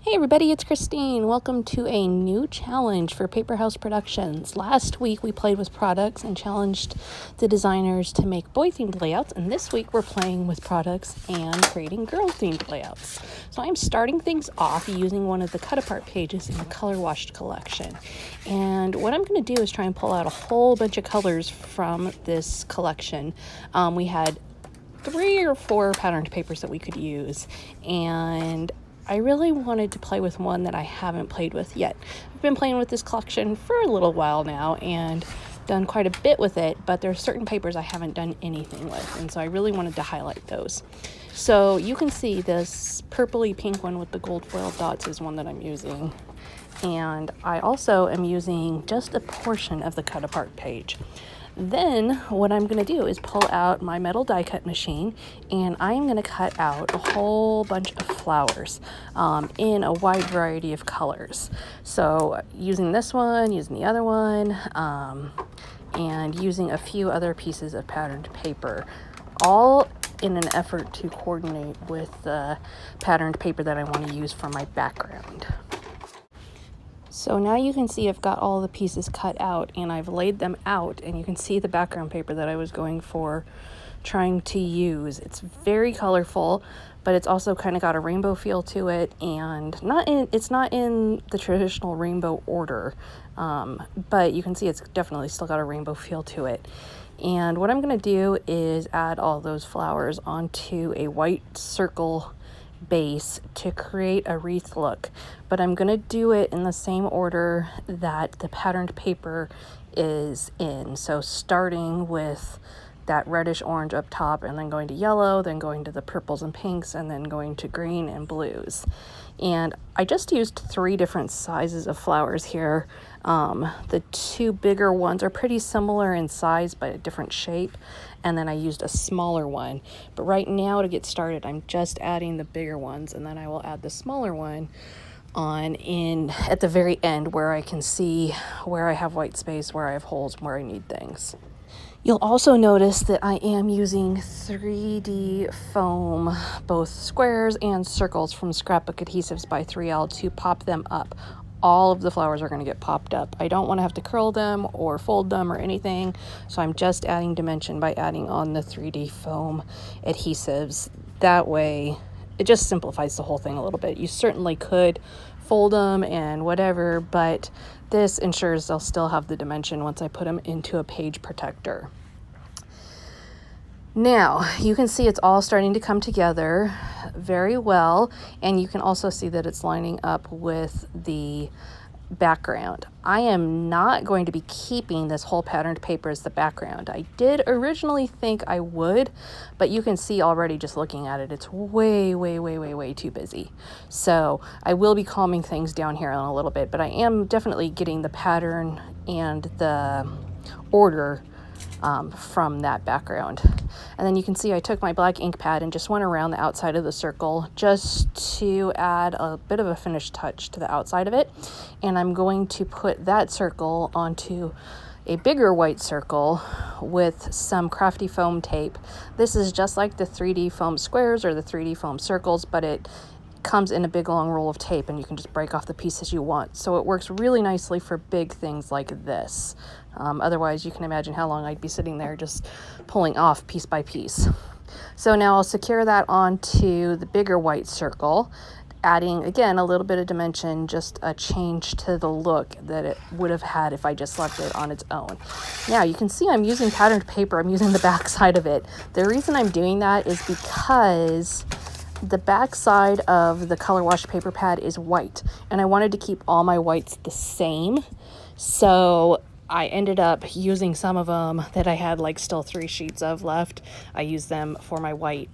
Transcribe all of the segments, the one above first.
Hey everybody, it's Christine. Welcome to a new challenge for Paper House Productions. Last week we played with products and challenged the designers to make boy-themed layouts, and this week we're playing with products and creating girl-themed layouts. So I'm starting things off using one of the cut-apart pages in the Color Washed collection. And what I'm going to do is try and pull out a whole bunch of colors from this collection. We had 3 or 4 patterned papers that we could use, and I really wanted to play with one that I haven't played with yet. I've been playing with this collection for a little while now and done quite a bit with it, but there are certain papers I haven't done anything with, and so I really wanted to highlight those. So you can see this purpley pink one with the gold foil dots is one that I'm using, and I also am using just a portion of the cut apart page. Then what I'm going to do is pull out my metal die cut machine, and I'm going to cut out a whole bunch of flowers in a wide variety of colors. So using this one, using the other one, and using a few other pieces of patterned paper, all in an effort to coordinate with the patterned paper that I want to use for my background. So now you can see I've got all the pieces cut out and I've laid them out, and you can see the background paper that I was going for trying to use. It's very colorful, but it's also kind of got a rainbow feel to it, and it's not in the traditional rainbow order, but you can see it's definitely still got a rainbow feel to it. And what I'm going to do is add all those flowers onto a white circle base to create a wreath look, but I'm going to do it in the same order that the patterned paper is in. So starting with that reddish orange up top, and then going to yellow, then going to the purples and pinks, and then going to green and blues. And I just used 3 different sizes of flowers here. The 2 bigger ones are pretty similar in size but a different shape, and then I used a smaller one. But right now, to get started, I'm just adding the bigger ones, and then I will add the smaller one on in at the very end where I can see where I have white space, where I have holes, where I need things. You'll also notice that I am using 3D foam, both squares and circles, from Scrapbook Adhesives by 3L to pop them up. All of the flowers are going to get popped up. I don't want to have to curl them or fold them or anything, so I'm just adding dimension by adding on the 3D foam adhesives. That way, it just simplifies the whole thing a little bit. You certainly could fold them and whatever, but this ensures they'll still have the dimension once I put them into a page protector. Now, you can see it's all starting to come together very well, and you can also see that it's lining up with the background. I am not going to be keeping this whole patterned paper as the background. I did originally think I would, but you can see already just looking at it, it's way too busy. So I will be calming things down here in a little bit, but I am definitely getting the pattern and the order from that background. And then you can see I took my black ink pad and just went around the outside of the circle just to add a bit of a finished touch to the outside of it. And I'm going to put that circle onto a bigger white circle with some crafty foam tape. This is just like the 3D foam squares or the 3D foam circles, but it comes in a big long roll of tape, and you can just break off the pieces you want. So it works really nicely for big things like this. Otherwise, you can imagine how long I'd be sitting there just pulling off piece by piece. So now I'll secure that onto the bigger white circle, adding again a little bit of dimension, just a change to the look that it would have had if I just left it on its own. Now you can see I'm using patterned paper. I'm using the back side of it. The reason I'm doing that is because the back side of the color wash paper pad is white, and I wanted to keep all my whites the same. So I ended up using some of them that I had like still 3 sheets of left. I used them for my white,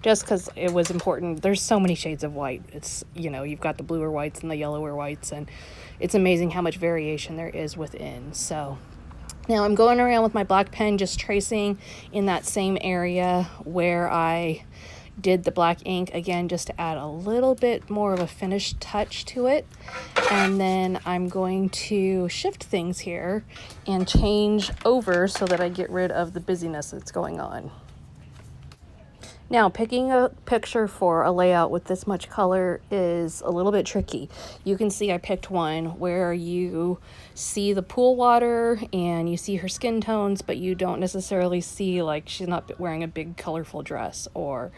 just because it was important. There's so many shades of white. It's, you know, you've got the bluer whites and the yellower whites, and it's amazing how much variation there is within. So now I'm going around with my black pen, just tracing in that same area where I did the black ink, again just to add a little bit more of a finished touch to it. And then I'm going to shift things here and change over so that I get rid of the busyness that's going on. Now, picking a picture for a layout with this much color is a little bit tricky. You can see I picked one where you see the pool water and you see her skin tones, but you don't necessarily see, like, she's not wearing a big colorful dress, or,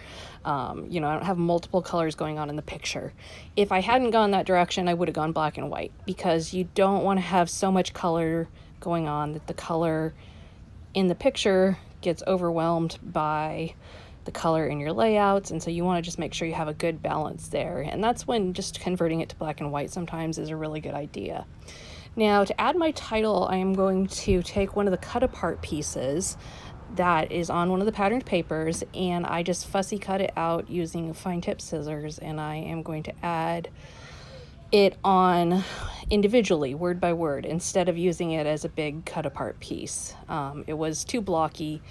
you know, I don't have multiple colors going on in the picture. If I hadn't gone that direction, I would have gone black and white, because you don't want to have so much color going on that the color in the picture gets overwhelmed by the color in your layouts, and so you want to just make sure you have a good balance there, and that's when just converting it to black and white sometimes is a really good idea. Now, to add my title, I am going to take one of the cut apart pieces that is on one of the patterned papers, and I just fussy cut it out using fine tip scissors, and I am going to add it on individually, word by word, instead of using it as a big cut apart piece. It was too blocky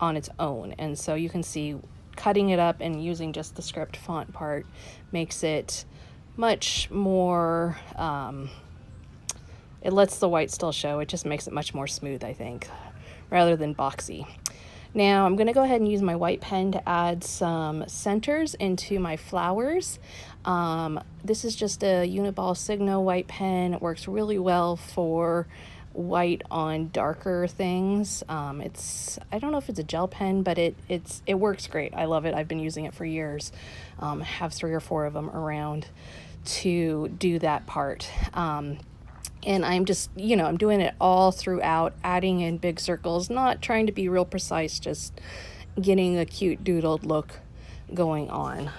on its own, and so you can see cutting it up and using just the script font part makes it much more, it lets the white still show. It just makes it much more smooth, I think, rather than boxy. Now I'm going to go ahead and use my white pen to add some centers into my flowers. This is just a Uniball Signo white pen. It works really well for white on darker things. I don't know if it's a gel pen, but it works great. I love it. I've been using it for years. Have 3 or 4 of them around to do that part. And I'm just, you know, I'm doing it all throughout, adding in big circles, not trying to be real precise, just getting a cute doodled look going on.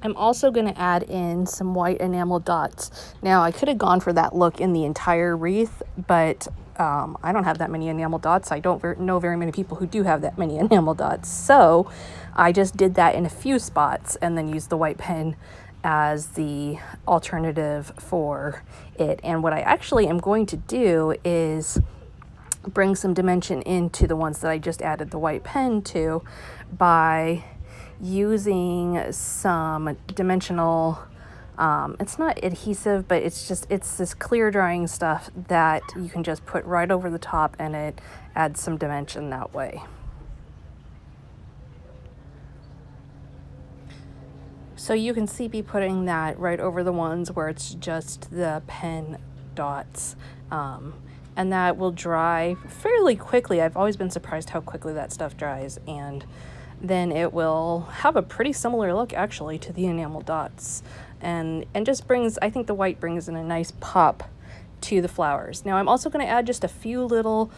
I'm also going to add in some white enamel dots. Now, I could have gone for that look in the entire wreath, but I don't have that many enamel dots. I don't know very many people who do have that many enamel dots. So I just did that in a few spots and then used the white pen as the alternative for it. And what I actually am going to do is bring some dimension into the ones that I just added the white pen to by using some dimensional, it's not adhesive, but it's this clear drying stuff that you can just put right over the top, and it adds some dimension that way. So you can see me putting that right over the ones where it's just the pen dots. And that will dry fairly quickly. I've always been surprised how quickly that stuff dries. And then it will have a pretty similar look actually to the enamel dots. And just brings, I think the white brings in a nice pop to the flowers. Now I'm also going to add just a few little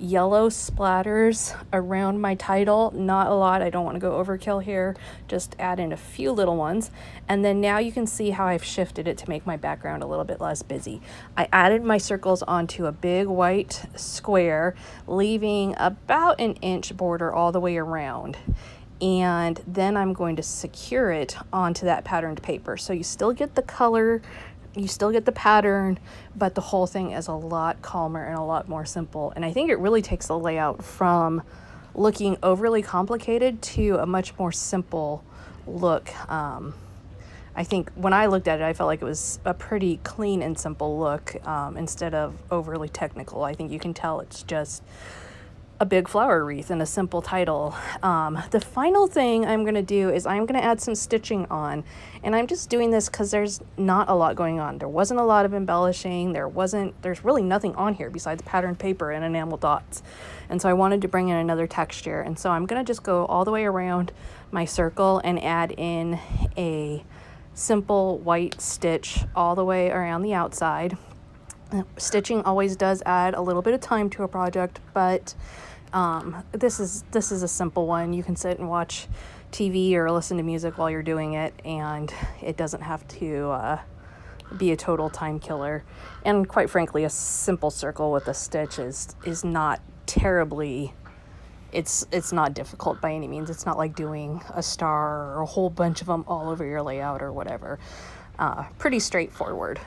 yellow splatters around my title. Not a lot. I don't want to go overkill here. Just add in a few little ones. And then now you can see how I've shifted it to make my background a little bit less busy. I added my circles onto a big white square, leaving about an inch border all the way around. And then I'm going to secure it onto that patterned paper. So you still get the color, you still get the pattern, but the whole thing is a lot calmer and a lot more simple. And I think it really takes the layout from looking overly complicated to a much more simple look. I think when I looked at it, I felt like it was a pretty clean and simple look instead of overly technical. I think you can tell it's just a big flower wreath and a simple title. The final thing I'm going to do is I'm going to add some stitching on, and I'm just doing this because there's not a lot going on. There wasn't a lot of embellishing. There's really nothing on here besides patterned paper and enamel dots. And so I wanted to bring in another texture. And so I'm going to just go all the way around my circle and add in a simple white stitch all the way around the outside. Stitching always does add a little bit of time to a project, but this is a simple one. You can sit and watch TV or listen to music while you're doing it, and it doesn't have to be a total time killer. And quite frankly, a simple circle with a stitch is not terribly, it's not difficult by any means. It's not like doing a star or a whole bunch of them all over your layout or whatever. Pretty straightforward.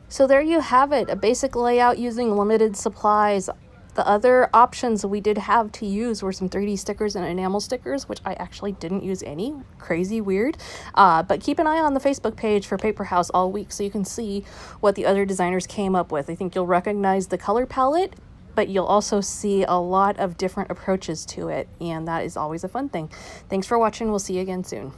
So there you have it, a basic layout using limited supplies. The other options we did have to use were some 3D stickers and enamel stickers, which I actually didn't use any. Crazy weird. But keep an eye on the Facebook page for Paper House all week so you can see what the other designers came up with. I think you'll recognize the color palette but you'll also see a lot of different approaches to it, and that is always a fun thing. Thanks for watching. We'll see you again soon.